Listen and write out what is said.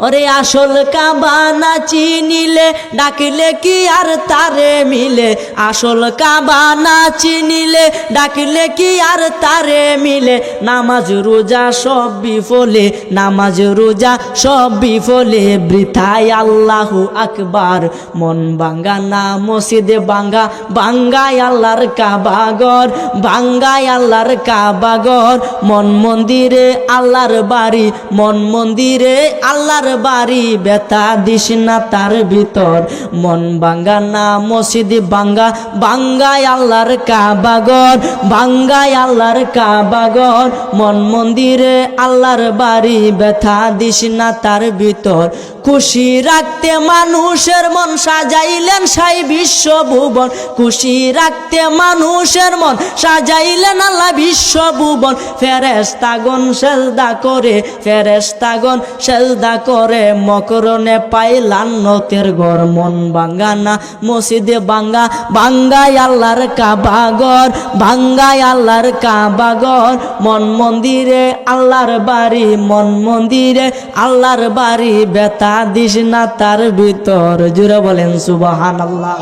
ওরে আসল কাবা না চিনিলে ডাকিলে কি আর তারে মিলে, আসল কাবা না চিনিলে ডাকিলে কি আর তারে মিলে। নামাজ রোজা সব বিফলে, নামাজ রোজা সব বিফলে, বৃথায় আল্লাহু আকবার। মন ভাঙ্গা না মসজিদে ভাঙ্গা, ভাঙ্গায় আল্লাহর কাবাগর, ভাঙ্গায় আল্লাহর কাবাগর। মন মন্দিরে আল্লাহর বাড়ি, মন মন্দিরে আল্লাহর বাড়ি, ব্যথা দিস না তার ভিতর। মন ভাঙ্গা না মসজিদ ভাঙ্গা, ভাঙ্গায় আল্লাহর কাবাগর, ভাঙ্গায় আল্লাহর কাবাগর। মন মন্দিরে আল্লাহর বাড়ি, ব্যথা দিস না তার ভিতর। খুশি রাখতে মানুষের মন সাজাইলেন সাই বিশ্বভুবন, খুশি রাখতে মানুষের মন সাজাইলেন আল্লাহ বিশ্বভুবন। ফেরেশতাগণ সেজদা করে, ফেরেশতাগণ সেজদা করে, মকরণে পায় লান্নতের ঘর। মন ভাঙ্গা না মসজিদে ভাঙ্গা, ভাঙ্গায় আল্লাহর কাবাগর, ভাঙ্গায় আল্লাহর কাবাগর। মন মন্দিরে আল্লাহর বাড়ি, মন মন্দিরে আল্লাহর বাড়ি, ব্যথা দিস না তার ভিতর। জুড়ে বলেন সুবহানাল্লাহ।